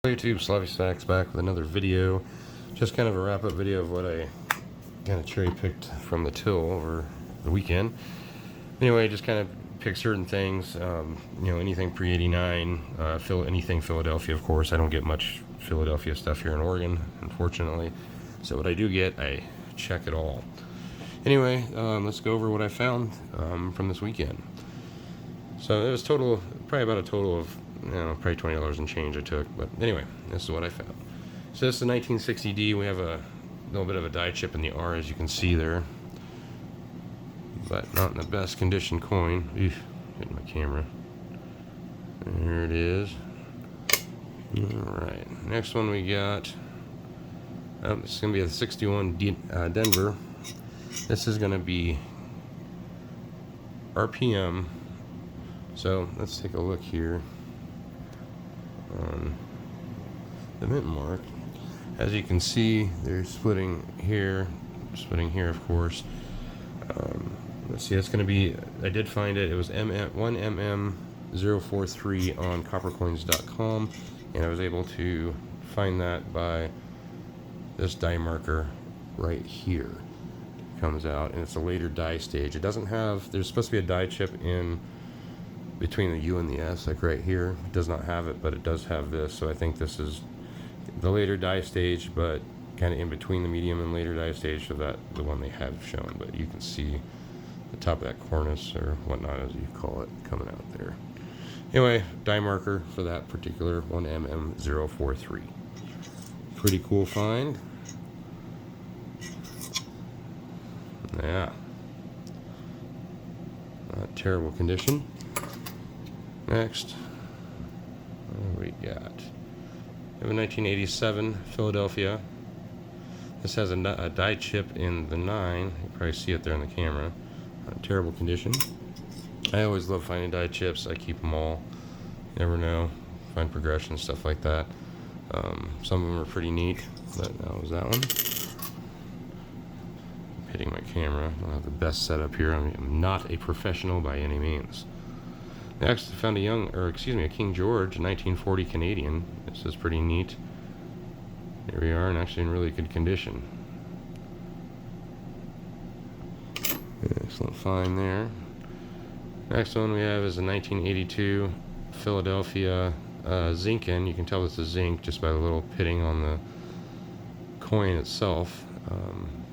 YouTube, Slavystax back with another video. Just kind of a wrap-up video of what I kind of cherry-picked from the till over the weekend. Anyway, just kind of pick certain things, you know, anything pre-89, anything Philadelphia, of course. I don't get much Philadelphia stuff here in Oregon, unfortunately. So what I do get, I check it all. Anyway, let's go over what I found from this weekend. So it was probably about a total of, you know, probably $20 and change I took. But anyway, this is what I found. So this is the 1960D. We have a little bit of a die chip in the R, as you can see there, but not in the best condition coin. Eesh, hitting my camera. There it is. Alright, next one we got, this is going to be a 61 Denver. This is going to be RPM. So let's take a look here on the mint mark. As you can see, they're splitting here, of course. Let's see, it's going to be, I did find it, it was 1mm043 on coppercoins.com, and I was able to find that by this die marker right here. It comes out, and it's a later die stage. It doesn't have, there's supposed to be a die chip in between the U and the S, like right here. It does not have it, but it does have this, so I think this is the later die stage, but kind of in between the medium and later die stage, so that the one they have shown. But you can see the top of that cornice, or whatnot as you call it, coming out there. Anyway, die marker for that particular 1mm043. Pretty cool find. Yeah, not terrible condition. Next, what do we got? We have a 1987 Philadelphia. This has a die chip in the 9. You can probably see it there in the camera. Terrible condition. I always love finding die chips. I keep them all. You never know. Find progression, stuff like that. Some of them are pretty neat, but that was that one. I'm hitting my camera. I don't have the best setup here. I'm not a professional by any means. Next, I found a King George, 1940 Canadian. This is pretty neat. There we are, and actually in really good condition. Excellent find there. Next one we have is a 1982 Philadelphia Zinkin. You can tell it's a zinc just by the little pitting on the coin itself.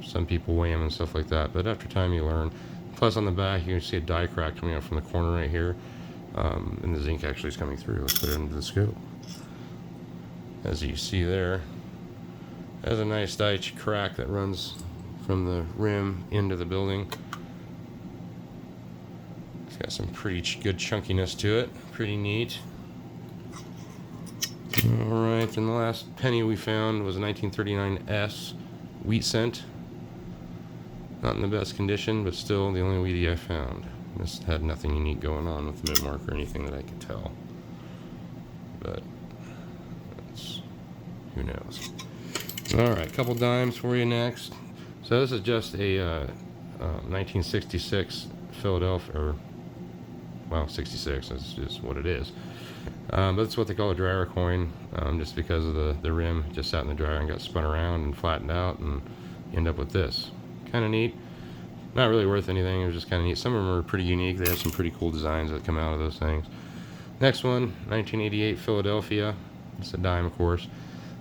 Some people weigh them and stuff like that, but after time you learn. Plus on the back you can see a die crack coming out from the corner right here. And the zinc actually is coming through. Let's put it into the scope. As you see there, there's a nice die crack that runs from the rim into the building. It's got some pretty good chunkiness to it. Pretty neat. Alright, and the last penny we found was a 1939 S wheat cent. Not in the best condition, but still the only wheatie I found. This had nothing unique going on with the mint mark or anything that I could tell. But who knows. Alright, couple dimes for you next. So this is just a 1966 Philadelphia, or, well, 66, that's just what it is. But it's what they call a dryer coin, just because of the rim. It just sat in the dryer and got spun around and flattened out, and you end up with this. Kind of neat. Not really worth anything, it was just kind of neat. Some of them are pretty unique. They have some pretty cool designs that come out of those things. Next one, 1988 Philadelphia. It's a dime, of course.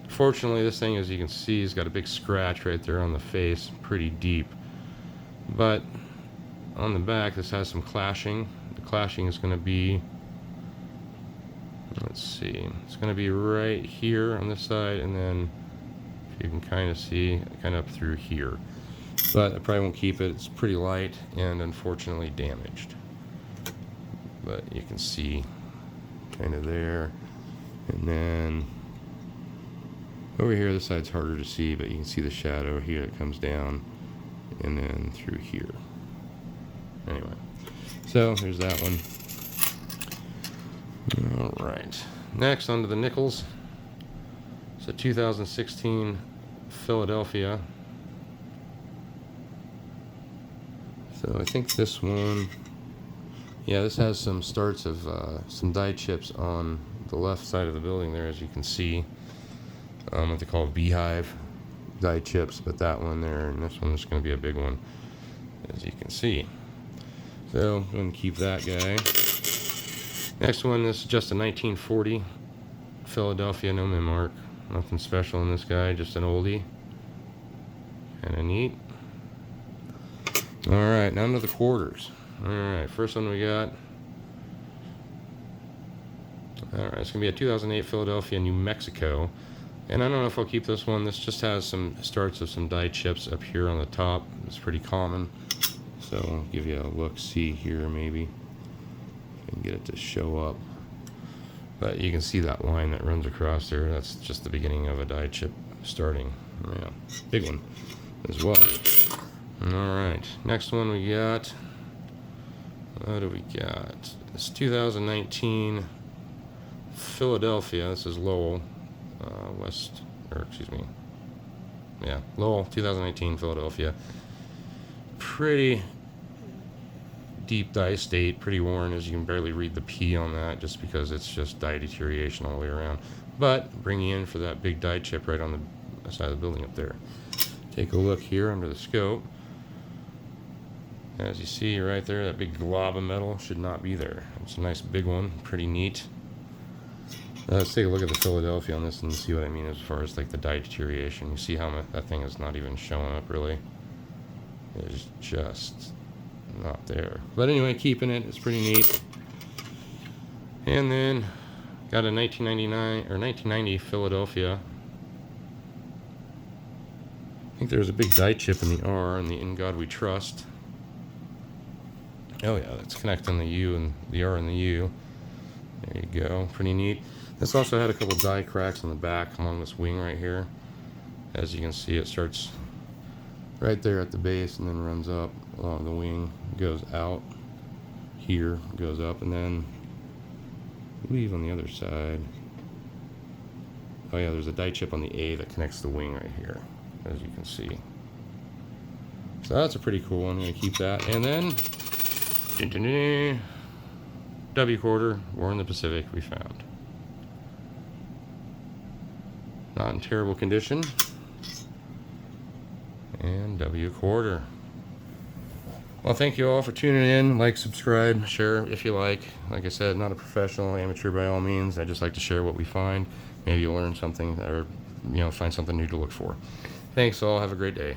Fortunately, this thing, as you can see, has got a big scratch right there on the face, pretty deep. But on the back, this has some clashing. The clashing is going to be, let's see, it's going to be right here on this side, and then if you can kind of see, kind of up through here. But I probably won't keep it. It's pretty light and unfortunately damaged. But you can see kind of there. And then over here, this side's harder to see, but you can see the shadow here. It comes down and then through here. Anyway, so there's that one. All right. Next, on to the nickels. It's a 2016 Philadelphia. So I think this one, yeah, this has some starts of some die chips on the left side of the building there, as you can see. What they call beehive die chips, but that one there and this one is going to be a big one, as you can see. So I'm going to keep that guy. Next one, this is just a 1940 Philadelphia, no min mark. Nothing special in this guy, just an oldie. Kind of neat. Alright, now to the quarters. Alright, first one we got. Alright, it's going to be a 2008 Philadelphia, New Mexico. And I don't know if I'll keep this one. This just has some starts of some die chips up here on the top. It's pretty common. So I'll give you a look-see here maybe. If I can get it to show up. But you can see that line that runs across there. That's just the beginning of a die chip starting. Yeah, big one as well. Alright, next one we got. What do we got? It's 2019 Philadelphia. This is Lowell. Lowell 2019 Philadelphia. Pretty deep die state, pretty worn, as you can barely read the P on that just because it's just die deterioration all the way around. But bringing in for that big die chip right on the side of the building up there. Take a look here under the scope. As you see right there, that big glob of metal should not be there. It's a nice big one, pretty neat. Let's take a look at the Philadelphia on this and see what I mean as far as like the die deterioration. You see how that thing is not even showing up really. It's just not there. But anyway, keeping it. It's pretty neat. And then got a 1999 or 1990 Philadelphia. I think there's a big die chip in the R and the In God We Trust. Oh yeah, that's connecting the U and the R and the U. There you go. Pretty neat. This also had a couple die cracks on the back along this wing right here. As you can see, it starts right there at the base and then runs up along the wing, goes out here, goes up, and then I believe on the other side. Oh yeah, there's a die chip on the A that connects the wing right here, as you can see. So that's a pretty cool one. I'm going to keep that. And then W quarter, War in the Pacific, we found. Not in terrible condition. And W quarter. Well, thank you all for tuning in. Like, subscribe, share if you like. Like I said, not a professional, amateur by all means. I just like to share what we find. Maybe you'll learn something or find something new to look for. Thanks all. Have a great day.